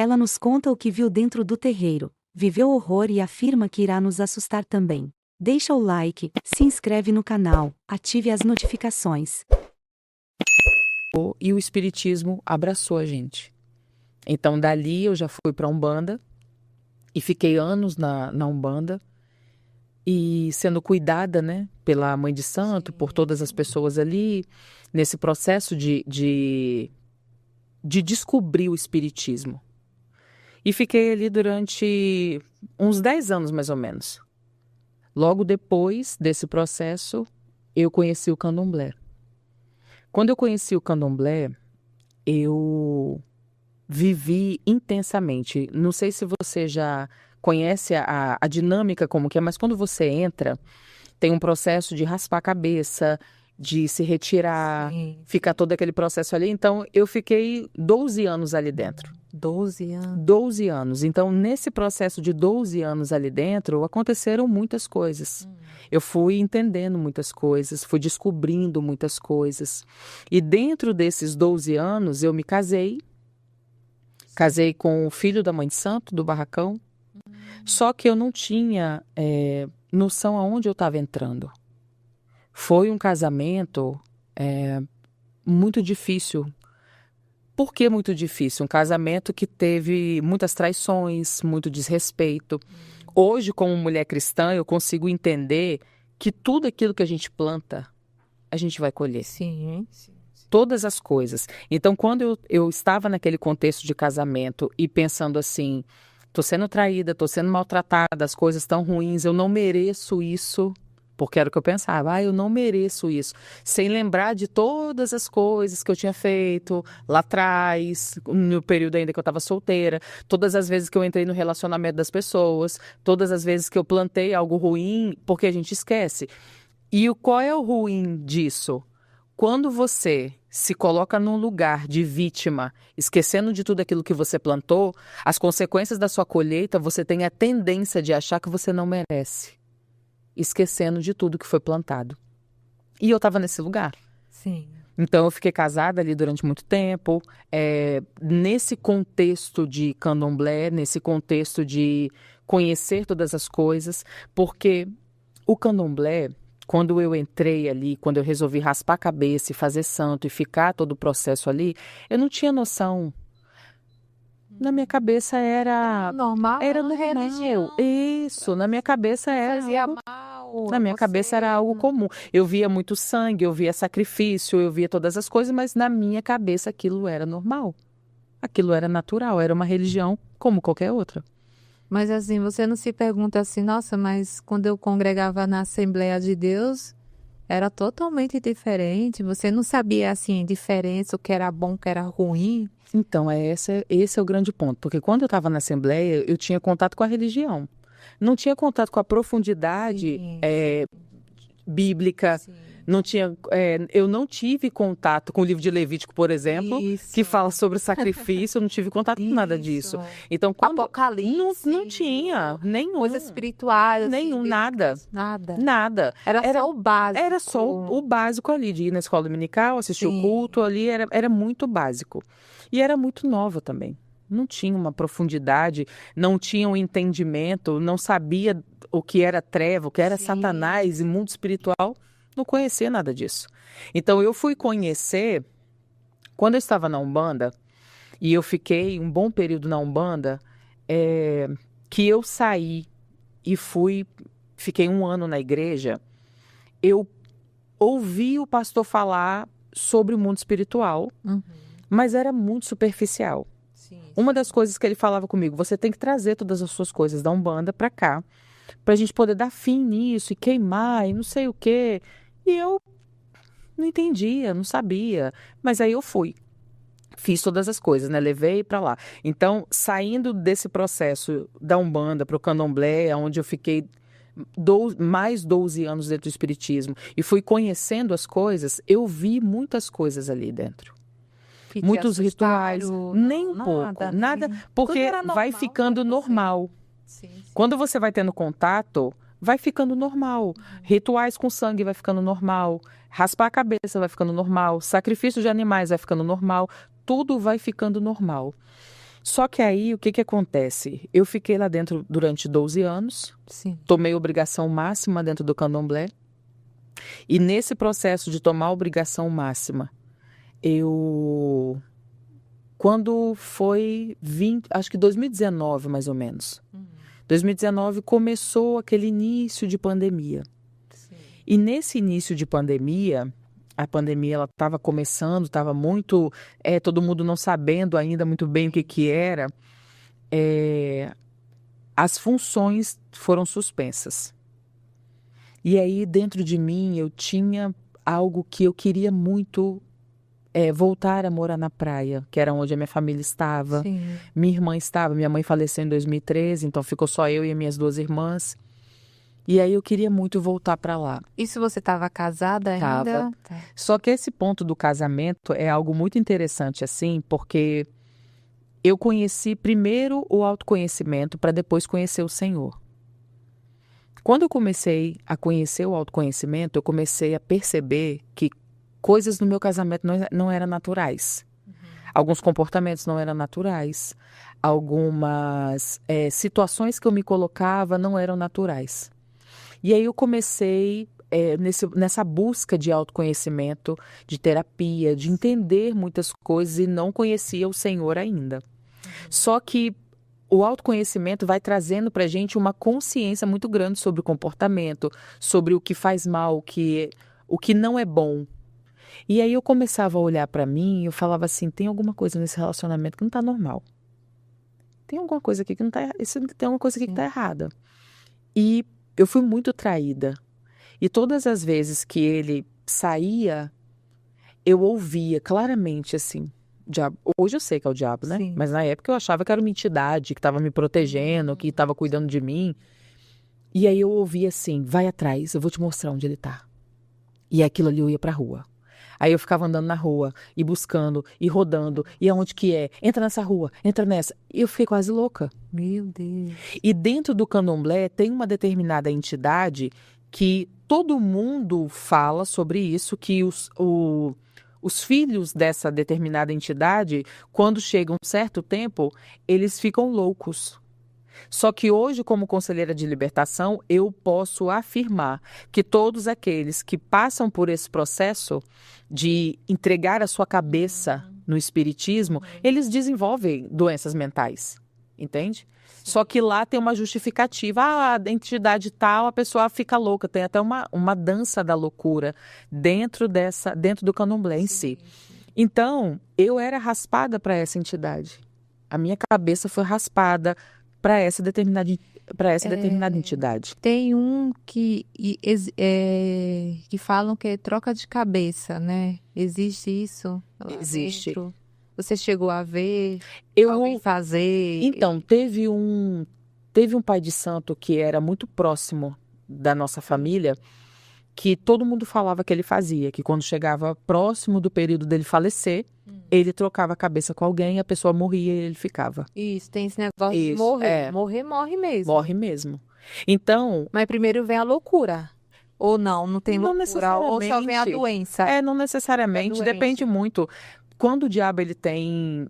Ela nos conta o que viu dentro do terreiro, viveu horror e afirma que irá nos assustar também. Deixa o like, se inscreve no canal, ative as notificações. E o espiritismo abraçou a gente. Então, dali eu já fui para a Umbanda e fiquei anos na Umbanda e sendo cuidada, né, pela Mãe de Santo, por todas as pessoas ali, nesse processo de descobrir o espiritismo. E fiquei ali durante uns 10 anos, mais ou menos. Logo depois desse processo, eu conheci o Candomblé. Quando eu conheci o Candomblé, eu vivi intensamente. Não sei se você já conhece a dinâmica como que é, mas quando você entra, tem um processo de raspar a cabeça, de se retirar, fica todo aquele processo ali. Então, eu fiquei 12 anos ali dentro. 12 anos. 12 anos. Então, nesse processo de 12 anos ali dentro, aconteceram muitas coisas. Eu fui entendendo muitas coisas, fui descobrindo muitas coisas. E dentro desses 12 anos, eu me casei. Casei com o filho da Mãe de Santo, do Barracão. Só que eu não tinha noção aonde eu estava entrando. Foi um casamento muito difícil. Por que muito difícil? Um casamento que teve muitas traições, muito desrespeito. Hoje, como mulher cristã, eu consigo entender que tudo aquilo que a gente planta, a gente vai colher. Sim. Todas as coisas. Então, quando eu estava naquele contexto de casamento e pensando assim, estou sendo traída, estou sendo maltratada, as coisas estão ruins, eu não mereço isso, porque era o que eu pensava, eu não mereço isso, sem lembrar de todas as coisas que eu tinha feito lá atrás, no período ainda que eu estava solteira, todas as vezes que eu entrei no relacionamento das pessoas, todas as vezes que eu plantei algo ruim, porque a gente esquece. E qual é o ruim disso? Quando você se coloca num lugar de vítima, esquecendo de tudo aquilo que você plantou, as consequências da sua colheita, você tem a tendência de achar que você não merece, esquecendo de tudo que foi plantado. E eu estava nesse lugar. Sim. Então, eu fiquei casada ali durante muito tempo, nesse contexto de candomblé, nesse contexto de conhecer todas as coisas, porque o candomblé, quando eu entrei ali, quando eu resolvi raspar a cabeça e fazer santo e ficar todo o processo ali, eu não tinha noção. Na minha cabeça era Normal? Era Uma normal. religião. Isso, na minha cabeça era Fazia algo, mal. na minha cabeça era algo comum. Eu via muito sangue, eu via sacrifício, eu via todas as coisas, mas na minha cabeça aquilo era normal. Aquilo era natural, era uma religião como qualquer outra. Mas assim, você não se pergunta assim, nossa, mas quando eu congregava na Assembleia de Deus, era totalmente diferente. Você não sabia, assim, diferença, o que era bom, o que era ruim. Então, esse é o grande ponto. Porque quando eu estava na Assembleia, eu tinha contato com a religião. Não tinha contato com a profundidade Sim. bíblica. Sim. Não tinha, eu não tive contato com o livro de Levítico, por exemplo, Isso. que fala sobre sacrifício. Eu não tive contato com nada disso. Então, quando Apocalipse. não tinha nenhum. Coisas espirituais. assim, Nenhum, nada. Nada. Nada. Era só o básico. Era só o básico ali, de ir na escola dominical, assistir o Sim. culto ali, era muito básico. E era muito nova também. Não tinha uma profundidade, não tinha um entendimento, não sabia o que era treva, o que era Sim. Satanás e mundo espiritual, não conhecia nada disso. Então eu fui conhecer, quando eu estava na Umbanda, e eu fiquei um bom período na Umbanda, que eu saí e fiquei 1 ano na igreja, eu ouvi o pastor falar sobre o mundo espiritual, mas era muito superficial. Sim. Uma das coisas que ele falava comigo, você tem que trazer todas as suas coisas da Umbanda para cá, para a gente poder dar fim nisso e queimar e não sei o quê. E eu não entendia, não sabia. Mas aí eu fui. Fiz todas as coisas, né? Levei para lá. Então, saindo desse processo da Umbanda para o Candomblé, onde eu fiquei mais 12 anos dentro do Espiritismo e fui conhecendo as coisas, eu vi muitas coisas ali dentro. Que te Muitos rituais, assustaram? nem um Não, pouco, nada. nada, porque Tudo era vai normal ficando pra você. normal. Sim. Quando você vai tendo contato, vai ficando normal. Rituais com sangue vai ficando normal. Raspar a cabeça vai ficando normal. Sacrifício de animais vai ficando normal. Tudo vai ficando normal. Só que aí, o que que acontece? Eu fiquei lá dentro durante 12 anos, Sim. tomei obrigação máxima dentro do candomblé, e nesse processo de tomar obrigação máxima, quando foi acho que 2019 mais ou menos, 2019 começou aquele início de pandemia. Sim. E nesse início de pandemia, a pandemia ela estava começando, estava muito, todo mundo não sabendo ainda muito bem o que que era, as funções foram suspensas. E aí dentro de mim eu tinha algo que eu queria muito voltar a morar na praia, que era onde a minha família estava. Sim. Minha irmã estava, minha mãe faleceu em 2013, então ficou só eu e as minhas 2 irmãs. E aí eu queria muito voltar para lá. Isso você estava casada ainda? Tava. Tá. Só que esse ponto do casamento é algo muito interessante assim, porque eu conheci primeiro o autoconhecimento para depois conhecer o Senhor. Quando eu comecei a conhecer o autoconhecimento, eu comecei a perceber que coisas no meu casamento não eram naturais. Alguns comportamentos não eram naturais. Algumas situações que eu me colocava não eram naturais. E aí eu comecei nessa busca de autoconhecimento, de terapia, de entender muitas coisas e não conhecia o Senhor ainda. Só que o autoconhecimento vai trazendo para a gente uma consciência muito grande sobre o comportamento, sobre o que faz mal, o que não é bom. E aí eu começava a olhar para mim e eu falava assim, tem alguma coisa nesse relacionamento que não está normal. Tem alguma coisa aqui que não está, tem alguma coisa aqui que está errada. E eu fui muito traída. E todas as vezes que ele saía, eu ouvia claramente assim, diabo. Hoje eu sei que é o diabo, né? Sim. Mas na época eu achava que era uma entidade que estava me protegendo, que estava cuidando de mim. E aí eu ouvia assim, vai atrás, eu vou te mostrar onde ele tá. E aquilo ali eu ia pra rua. Aí eu ficava andando na rua, e buscando, e rodando, e aonde que é? Entra nessa rua, entra nessa. E eu fiquei quase louca. Meu Deus. E dentro do candomblé tem uma determinada entidade que todo mundo fala sobre isso, que os filhos dessa determinada entidade, quando chega um certo tempo, eles ficam loucos. Só que hoje, como conselheira de libertação, eu posso afirmar que todos aqueles que passam por esse processo de entregar a sua cabeça no espiritismo, eles desenvolvem doenças mentais, entende? Só que lá tem uma justificativa. Ah, a entidade tal, a pessoa fica louca. Tem até uma dança da loucura dentro do candomblé em si. Então, eu era raspada para essa entidade. A minha cabeça foi raspada para essa determinada entidade. Tem um que falam que é troca de cabeça, né? Existe isso lá Existe. dentro? Você chegou a ver Eu alguém fazer? Então, teve um pai de santo que era muito próximo da nossa família, que todo mundo falava que ele fazia, que quando chegava próximo do período dele falecer, ele trocava a cabeça com alguém, a pessoa morria e ele ficava. Isso, tem esse negócio de Isso, morrer. Morrer, morre mesmo. Morre mesmo. Então, Mas primeiro vem a loucura. Ou não tem Não loucura. Ou só vem a necessariamente. doença. Não necessariamente, doente. depende muito. Quando o diabo ele tem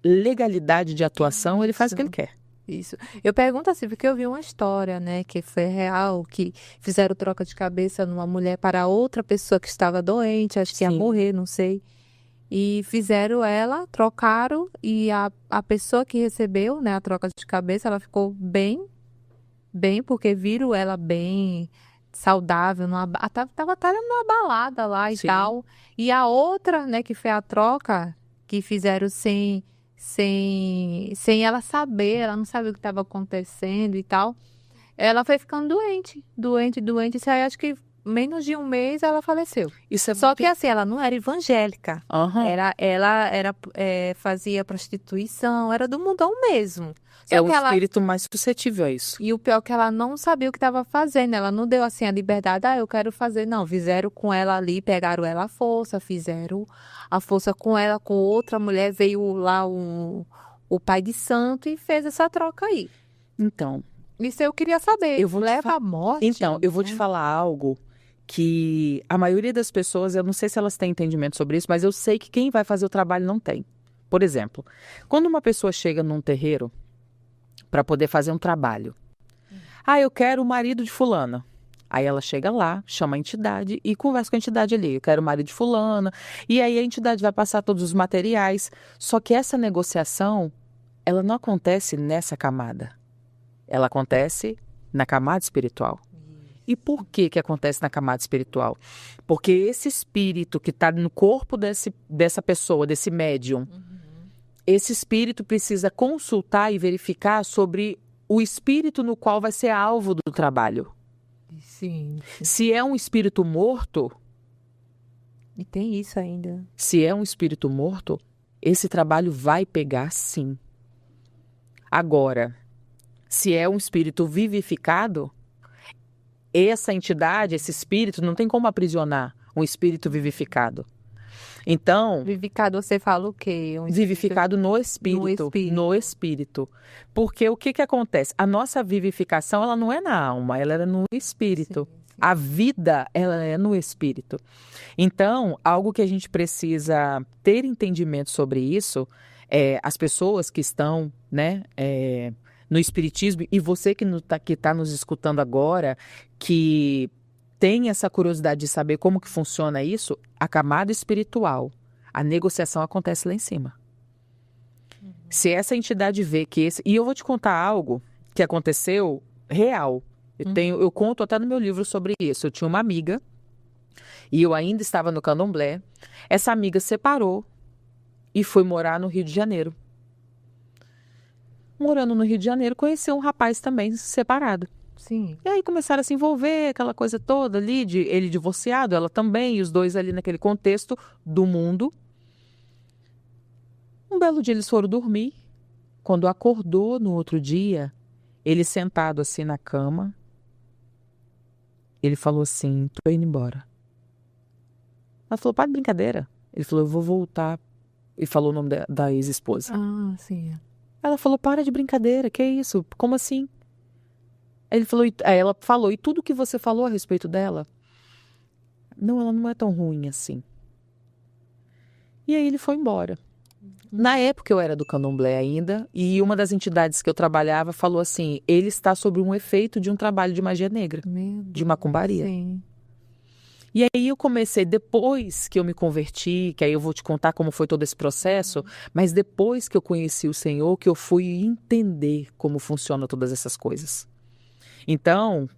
legalidade de atuação, ele faz o que ele quer. Isso. Eu pergunto assim, porque eu vi uma história, né, que foi real, que fizeram troca de cabeça numa mulher para outra pessoa que estava doente, acho que ia Sim. morrer, não sei. E fizeram ela, trocaram, e a pessoa que recebeu, né, a troca de cabeça, ela ficou bem, porque viram ela bem saudável, tava até numa balada lá e Sim. tal. E a outra, né, que foi a troca, que fizeram sem ela saber, ela não sabia o que estava acontecendo e tal. Ela foi ficando doente. Isso aí, acho que menos de um mês ela faleceu. Isso é Só muito... que assim, ela não era evangélica. Aham. Ela fazia prostituição, era do mundão mesmo. Só É um que ela, espírito mais suscetível a isso. e o pior é que ela não sabia o que estava fazendo. Ela não deu assim a liberdade, eu quero fazer. Não, fizeram com ela ali, pegaram ela à força, fizeram a força com ela, com outra mulher. Veio lá o pai de santo e fez essa troca aí. Então, Isso eu queria saber. Eu vou te Leva à morte? Então, eu vou te falar algo que a maioria das pessoas, eu não sei se elas têm entendimento sobre isso, mas eu sei que quem vai fazer o trabalho não tem. Por exemplo, quando uma pessoa chega num terreiro para poder fazer um trabalho. Eu quero o marido de fulana. Aí ela chega lá, chama a entidade e conversa com a entidade ali. Eu quero o marido de fulana. E aí a entidade vai passar todos os materiais. Só que essa negociação, ela não acontece nessa camada. Ela acontece na camada espiritual. E por que acontece na camada espiritual? Porque esse espírito que está no corpo dessa pessoa, desse médium, esse espírito precisa consultar e verificar sobre o espírito no qual vai ser alvo do trabalho. Sim. Se é um espírito morto... E tem isso ainda. Se é um espírito morto, esse trabalho vai pegar sim. Agora, se é um espírito vivificado, essa entidade, esse espírito, não tem como aprisionar um espírito vivificado. Então... Vivificado, você fala o quê? Vivificado no espírito. No espírito. Porque o que acontece? A nossa vivificação, ela não é na alma, ela é no espírito. Sim. A vida, ela é no espírito. Então, algo que a gente precisa ter entendimento sobre isso, as pessoas que estão, né, no espiritismo, e você que está nos escutando agora, que tem essa curiosidade de saber como que funciona isso, a camada espiritual, a negociação acontece lá em cima. Se essa entidade vê que esse... E eu vou te contar algo que aconteceu real. Eu conto até no meu livro sobre isso. Eu tinha uma amiga, e eu ainda estava no candomblé. Essa amiga separou e foi morar no Rio de Janeiro. Morando no Rio de Janeiro, conheceu um rapaz também separado. Sim. E aí começaram a se envolver, aquela coisa toda ali, ele divorciado, ela também, e os dois ali naquele contexto do mundo. Um belo dia eles foram dormir. Quando acordou no outro dia, ele sentado assim na cama, ele falou assim, tô indo embora. Ela falou, para de brincadeira. Ele falou, eu vou voltar. E falou o nome da ex-esposa. Ah, sim. Ela falou, para de brincadeira, que isso? Como assim? Aí ela falou, e tudo que você falou a respeito dela? Não, ela não é tão ruim assim. E aí ele foi embora. Na época eu era do candomblé ainda, e uma das entidades que eu trabalhava falou assim, ele está sob um efeito de um trabalho de magia negra, de macumbaria. Sim. E aí eu comecei, depois que eu me converti, que aí eu vou te contar como foi todo esse processo, mas depois que eu conheci o Senhor, que eu fui entender como funcionam todas essas coisas. Então,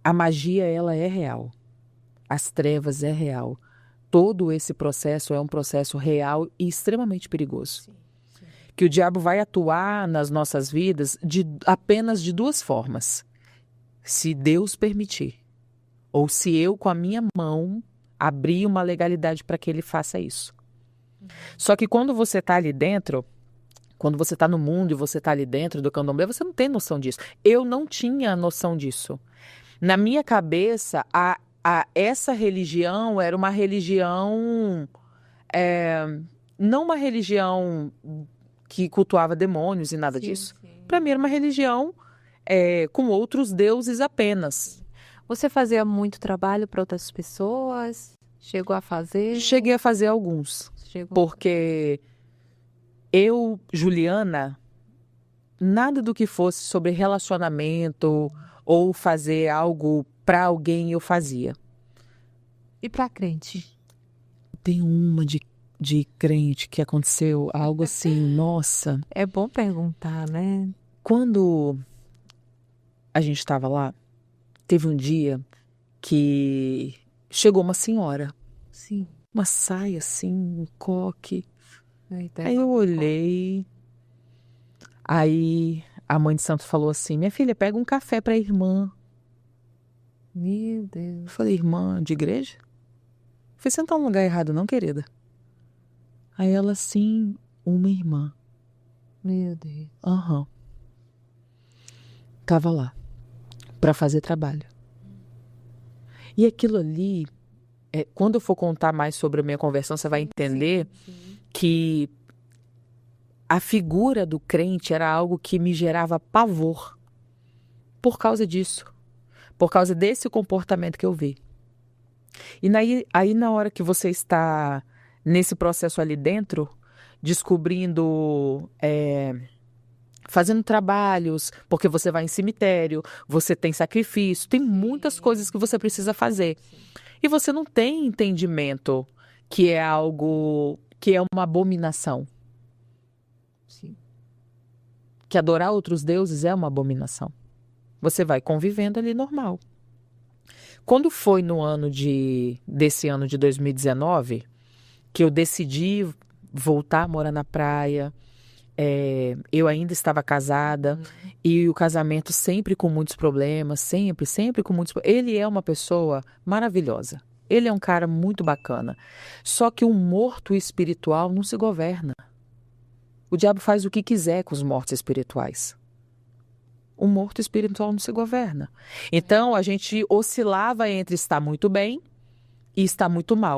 a magia, ela é real. As trevas é real. Todo esse processo é um processo real e extremamente perigoso. Sim. Que o diabo vai atuar nas nossas vidas apenas de duas formas. Se Deus permitir. Ou se eu, com a minha mão, abrir uma legalidade para que ele faça isso. Só que quando você está ali dentro... Quando você está no mundo e você está ali dentro do candomblé, você não tem noção disso. Eu não tinha noção disso. Na minha cabeça, essa religião era uma religião... não uma religião que cultuava demônios e nada disso. Para mim era uma religião com outros deuses apenas. Você fazia muito trabalho para outras pessoas? Chegou a fazer? Cheguei a fazer alguns. Porque... Eu, Juliana, nada do que fosse sobre relacionamento ou fazer algo para alguém eu fazia. E para crente? Tem uma de crente que aconteceu algo assim, nossa. É bom perguntar, né? Quando a gente estava lá, teve um dia que chegou uma senhora. Sim. Uma saia assim, um coque. Eita, aí eu olhei, aí a mãe de santo falou assim, minha filha, pega um café para a irmã. Meu Deus. Eu falei, irmã de igreja? Eu falei, você não tá no lugar errado não, querida? Aí ela, sim, uma irmã. Meu Deus. Aham. Tava lá, para fazer trabalho. E aquilo ali, quando eu for contar mais sobre a minha conversão, você vai entender... Sim. Que a figura do crente era algo que me gerava pavor por causa disso, por causa desse comportamento que eu vi. E aí na hora que você está nesse processo ali dentro, descobrindo, fazendo trabalhos, porque você vai em cemitério, você tem sacrifício, tem muitas coisas que você precisa fazer. E você não tem entendimento que é algo, que é uma abominação. Sim. Que adorar outros deuses é uma abominação. Você vai convivendo ali normal. Quando foi desse ano de 2019, que eu decidi voltar a morar na praia, eu ainda estava casada, e o casamento sempre com muitos problemas, sempre com muitos problemas. Ele é uma pessoa maravilhosa. Ele é um cara muito bacana. Só que um morto espiritual não se governa. O diabo faz o que quiser com os mortos espirituais. O morto espiritual não se governa. Então, a gente oscilava entre estar muito bem e estar muito mal.